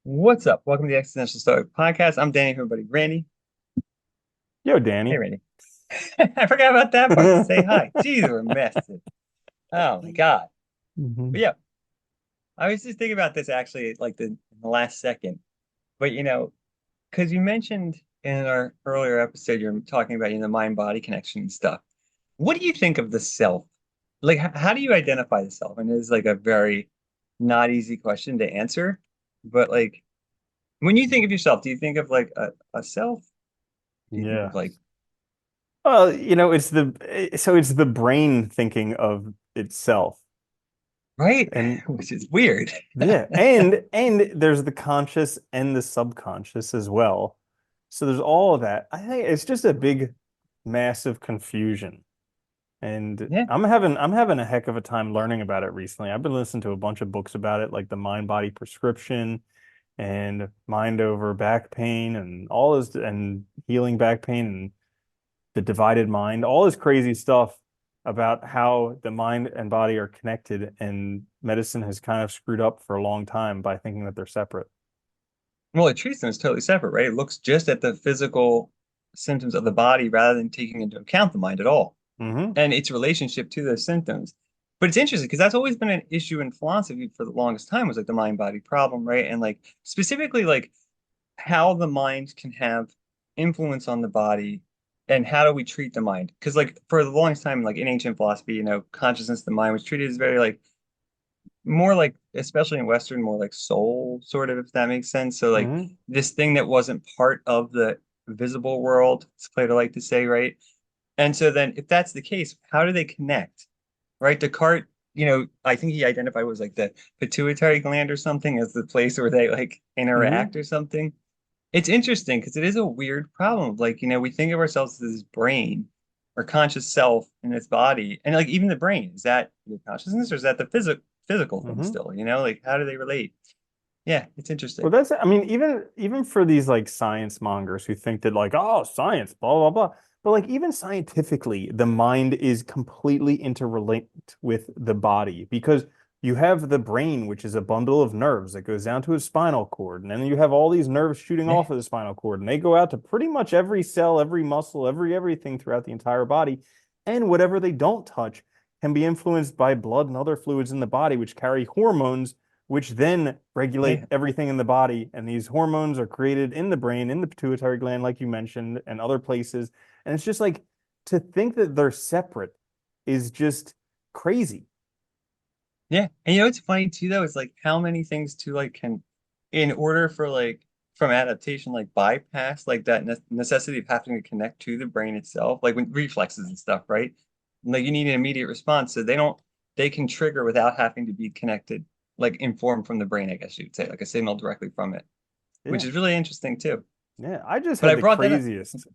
What's up? Welcome to the Existential Stoic podcast. I'm Danny, everybody. Randy. Yo, Hey, Danny. Randy. I forgot about that part to say hi. Jeez, we're messing. Oh my God. But hmm yeah, I was just thinking about this actually like in the last second. But because you mentioned in our earlier episode, you're talking about the mind-body connection and stuff. What do you think of the self? Like, how do you identify the self? And it's like a very not easy question to answer. But like, when you think of yourself, do you think of like a self? Do you think of Yeah. like Well, it's the brain thinking of itself. right? And Which is weird. yeah, and there's the conscious and the subconscious as well. So there's all of that. I think it's just a big, massive confusion. And Yeah. I'm having a heck of a time learning about it recently. I've been listening to a bunch of books about it, like the mind body prescription and mind over back pain and all this and healing back pain and the divided mind, all this crazy stuff about how the mind and body are connected, and medicine has kind of screwed up for a long time by thinking that they're separate. Well, it treats them as totally separate, right? It looks just at the physical symptoms of the body rather than taking into account the mind at all hmm and its relationship to those symptoms. But it's interesting because that's always been an issue in philosophy for the longest time was like the mind-body problem, right? And like specifically like how the mind can have influence on the body and how do we treat the mind? Because like for the longest time, like in ancient philosophy, consciousness, the mind was treated as very like more like, especially in Western, more like soul, sort of, if that makes sense. So like hmm this thing that wasn't part of the visible world, it's Plato like to say, right? And so then if that's the case, how do they connect? Right? Descartes, I think he identified was like the pituitary gland or something as the place where they like interact hmm or something. It's interesting because it is a weird problem. Like, we think of ourselves as this brain or conscious self in its body. And like even the brain, is that your consciousness or is that the physical thing hmm still? Like how do they relate? Yeah, it's Well, interesting. I mean, even for these like science mongers who think that like, oh, science, blah, blah, blah. But like even scientifically, the mind is completely interlinked with the body because you have the brain, which is a bundle of nerves that goes down to a spinal cord. And then you have all these nerves shooting Yeah, off of the spinal cord, and they go out to pretty much every cell, every muscle, everything throughout the entire body. And whatever they don't touch can be influenced by blood and other fluids in the body, which carry hormones which then regulate yeah, everything in the body. And these hormones are created in the brain, in the pituitary gland, like you mentioned, and other places. And it's just like to think that they're separate is just crazy. yeah. And what's funny too though is like how many things too like can in order for like from adaptation like bypass like that necessity of having to connect to the brain itself, like when reflexes and stuff, right? Like you need an immediate response, so they can trigger without having to be connected, like informed from the brain, I guess you'd say, like a signal directly from it, which Yeah. is really interesting too. Yeah. But I brought that up.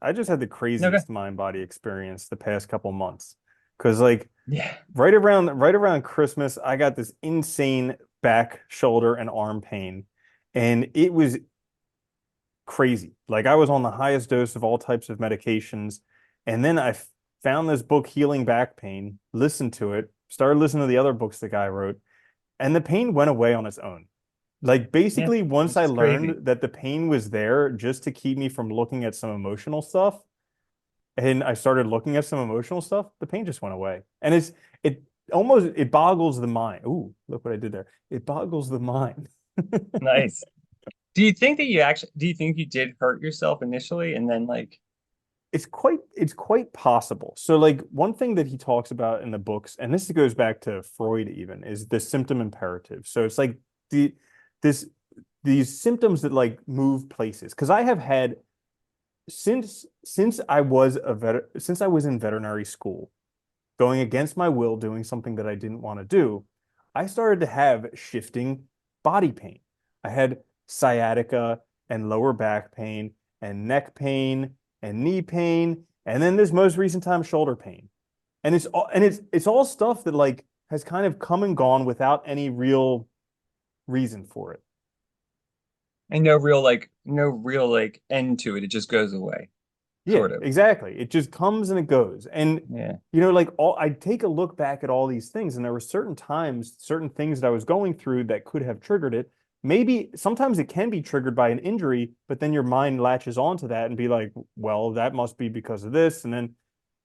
I just had the No, go. craziest mind body experience the past couple months. Cause like Yeah. right around Christmas, I got this insane back, shoulder, and arm pain. And it was crazy. Like I was on the highest dose of all types of medications. And then I found this book, Healing Back Pain, listened to it, started listening to the other books the guy wrote, and the pain went away on its own. Like Yeah. basically, once Which I is crazy. learned that the pain was there just to keep me from looking at some emotional stuff, and I started looking at some emotional stuff, the pain just went away. And it it boggles the mind. Ooh, look what I did there. It boggles the mind. Nice. Do you think you did hurt yourself initially and then like, It's quite possible. So like one thing that he talks about in the books, and this goes back to Freud even, is the symptom imperative. So it's like the this these symptoms that like move places. Because I have had since I was in veterinary school, going against my will, doing something that I didn't want to do, I started to have shifting body pain. I had sciatica and lower back pain and neck pain and knee pain, and then this most recent time shoulder pain. And it's all stuff that like has kind of come and gone without any real reason for it. and no real like end to it. It just goes away, Yeah, sort of. exactly. It just comes and it goes. And Yeah. like I take a look back at all these things, and there were certain times, certain things that I was going through that could have triggered it, maybe sometimes it can be triggered by an injury, but then your mind latches onto that and be like, well, that must be because of this. And then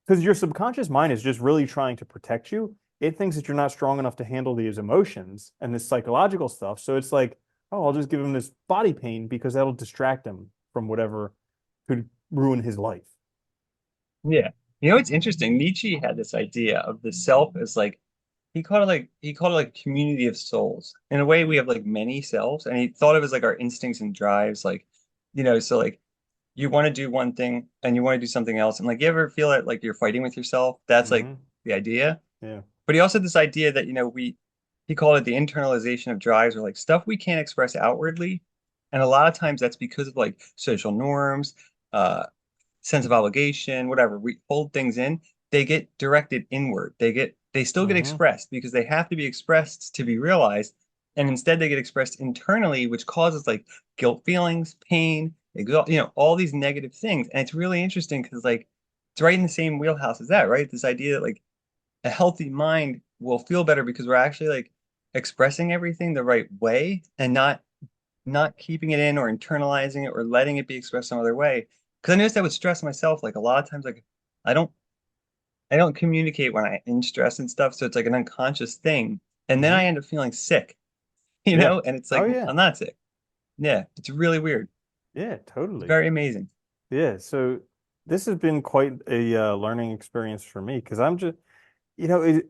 because your subconscious mind is just really trying to protect you, it thinks that you're not strong enough to handle these emotions and this psychological stuff. So it's like, oh, I'll just give him this body pain because that'll distract him from whatever could ruin his life. Yeah. You know, it's interesting. Nietzsche had this idea of the self as like he called it like community of souls. In a way, we have like many selves, and he thought of it as like our instincts and drives, like, so like you want to do one thing and you want to do something else. And like you ever feel it like you're fighting with yourself? That's like Mm-hmm. the idea. Yeah. But he also had this idea that, he called it the internalization of drives or like stuff we can't express outwardly. And a lot of times that's because of like social norms, uh, sense of obligation, whatever. We hold things in, they get directed inward. They still get Mm-hmm. expressed because they have to be expressed to be realized. And instead they get expressed internally, which causes like guilt feelings, pain, all these negative things. And it's really interesting because like it's right in the same wheelhouse as that, right? This idea that like a healthy mind will feel better because we're actually like expressing everything the right way and not keeping it in or internalizing it or letting it be expressed some other way. Because I noticed I would stress myself like a lot of times like I don't I don't communicate when I'm in stress and stuff, so it's like an unconscious thing. And then Mm-hmm. I end up feeling sick, Yeah. and it's Oh like yeah. I'm not sick. Yeah, it's really weird. Yeah, It's totally. very amazing. Yeah. So this has been quite a learning experience for me because I'm just, you know, it,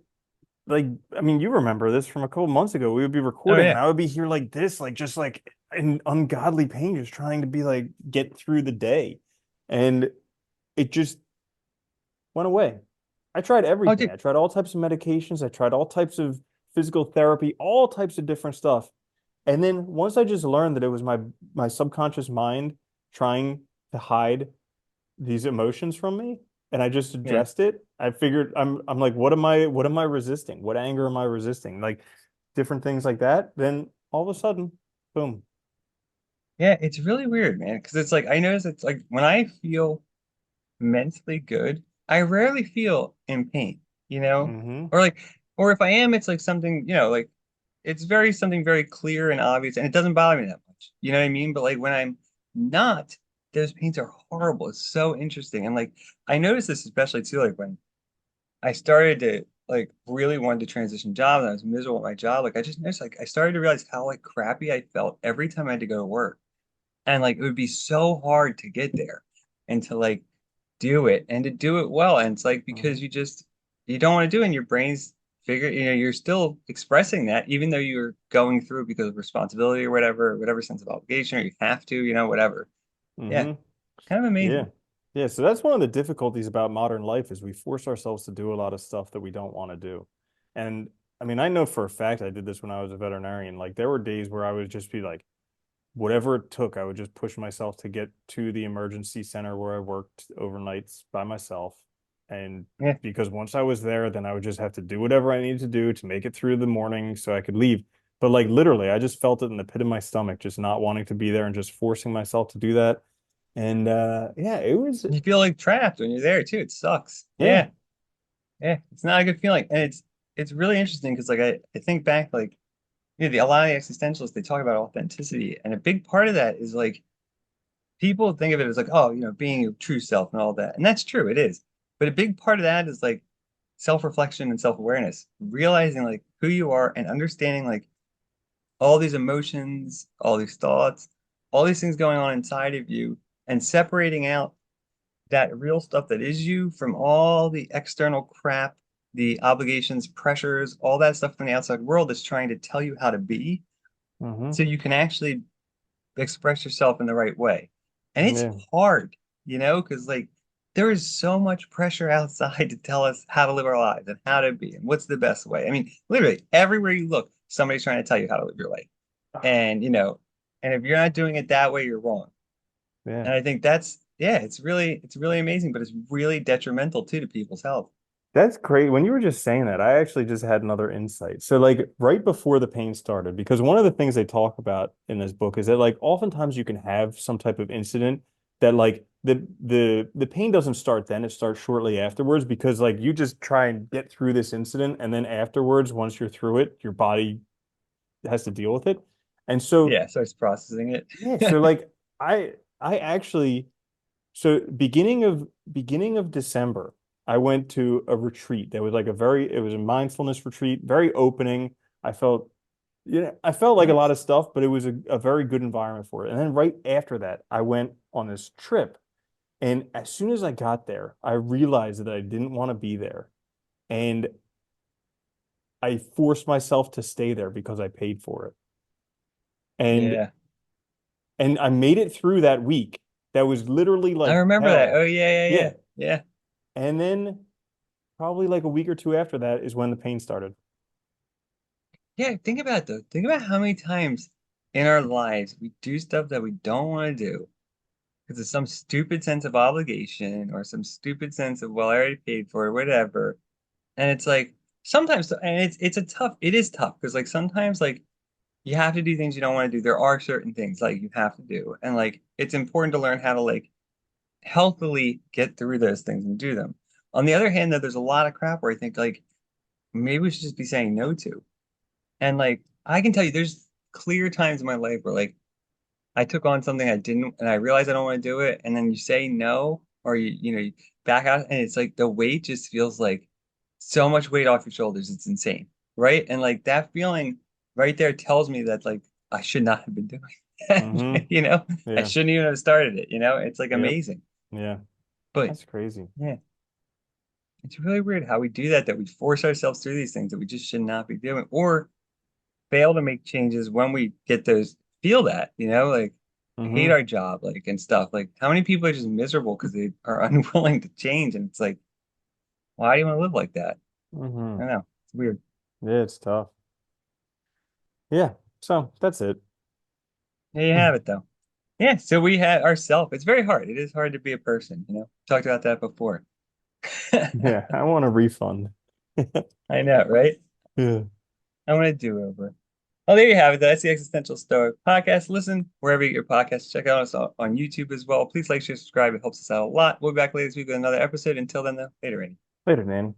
like, I mean, you remember this from a couple months ago. We would be Oh recording and yeah. I would be here like this, like just like in ungodly pain, just trying to be like get through the day. And it just went away. I tried Oh everything. dude. I tried all types of medications. I tried all types of physical therapy, all types of different stuff. And then once I just learned that it was my subconscious mind trying to hide these emotions from me, and I just Yeah. addressed it, I figured I'm like, what am I resisting? What anger am I resisting? Like different things like that. Then all of a sudden, boom. Yeah, it's really weird, man. Because it's like I notice it's like when I feel mentally good, I rarely feel in pain, you know? Hmm. Or like or if I am, it's like something, like it's very something very clear and obvious and it doesn't bother me that much. You know what I mean? But like when I'm not, those pains are horrible. It's so interesting. And like I noticed this especially too, like when I started to like really wanted to transition jobs and I was miserable at my job, like I just noticed like I started to realize how like crappy I felt every time I had to go to work. And like it would be so hard to get there and to like do it and to do it well. And it's like because Hmm. you don't want to do it and your brain's you're still expressing that even though you're going through because of responsibility or whatever sense of obligation or you have to, whatever. Yeah, Hmm. kind of Yeah. amazing. Yeah. So that's one of the difficulties about modern life is we force ourselves to do a lot of stuff that we don't want to do. And I mean, I know for a fact I did this when I was a veterinarian. Like there were days where I would just be like, whatever it took, I would just push myself to get to the emergency center where I worked overnights by myself. And Yeah. because once I was there, then I would just have to do whatever I needed to do to make it through the morning so I could leave. But like literally, I just felt it in the pit of my stomach, just not wanting to be there and just forcing myself to do that. And yeah, it was You feel like trapped when you're there too. It sucks. yeah. Yeah. Yeah. It's not a good feeling. And it's really interesting because like I think back like a lot of the existentialists they talk about authenticity. And a big part of that is like people think of it as like, oh, being your true self and all that. And that's true, it is. But a big part of that is like self-reflection and self-awareness, realizing like who you are and understanding like all these emotions, all these thoughts, all these things going on inside of you and separating out that real stuff that is you from all the external crap, the obligations, pressures, all that stuff from the outside world that's trying to tell you how to be Hmm. so you can actually express yourself in the right way. And it's Yeah. hard, because like there is so much pressure outside to tell us how to live our lives and how to be and what's the best way. I mean, literally everywhere you look, somebody's trying to tell you how to live your life. And and if you're not doing it that way, you're wrong. Yeah. And I think yeah, it's really amazing, but it's really detrimental too to people's health. That's great. When you were just saying that, I actually just had another insight. So, like, right before the pain started, because one of the things they talk about in this book is that, like, oftentimes you can have some type of incident that, like, the pain doesn't start then; it starts shortly afterwards because, like, you just try and get through this incident, and then afterwards, once you're through it, your body has to deal with it. And so Yeah, starts processing it. yeah, so like I actually so beginning of December, I went to a retreat that was like it was a mindfulness retreat, very opening. I felt I felt like a lot Nice. of stuff, but it was a very good environment for it. And then right after that, I went on this trip. And as soon as I got there, I realized that I didn't want to be there. And I forced myself to stay there because I paid for it. And Yeah. I made it through that week. That was literally I like remember that. Oh hell. yeah, yeah, yeah. Yeah. Yeah. And then probably like a week or two after that is when the pain started. Yeah, think about it though. Think about how many times in our lives we do stuff that we don't want to do because of some stupid sense of obligation or some stupid sense of, well, I already paid for it, whatever. And it's like sometimes, and it is tough because like sometimes like you have to do things you don't want to do. There are certain things like you have to do. And like it's important to learn how to like healthily get through those things and do them. On the other hand, though, there's a lot of crap where I think like maybe we should just be saying no to. And like I can tell you, there's clear times in my life where like I took on something I didn't, and I realized I don't want to do it, and then you say no, or you back out, and it's like the weight just feels like so much weight off your shoulders. It's insane, right? And like that feeling right there tells me that like I should not have been doing Mm-hmm. that, I Yeah. shouldn't even have started it, It's like Yep. amazing. Yeah. But That's crazy. yeah, it's really weird how we do that, that we force ourselves through these things that we just should not be doing, or fail to make changes when we get those feel that, like hate Mm-hmm. our job, like and stuff. Like how many people are just miserable because they are unwilling to change? And it's like, why do you want to live like that? I Mm-hmm. don't know. It's weird. Yeah, it's tough. Yeah. So that's it. There you have it though. Yeah, so we had ourself. It's very hard. It is hard to be a person. Talked about that before. Yeah. I want a refund. I know, right? Yeah. I want to do over. Oh, there you have it. That's the Existential Stoic podcast. Listen wherever you get your podcasts. Check out us on YouTube as well. Please like, share, subscribe. It helps us out a lot. We'll be back later this week with another episode. Until then, though, later, Randy. Later, man.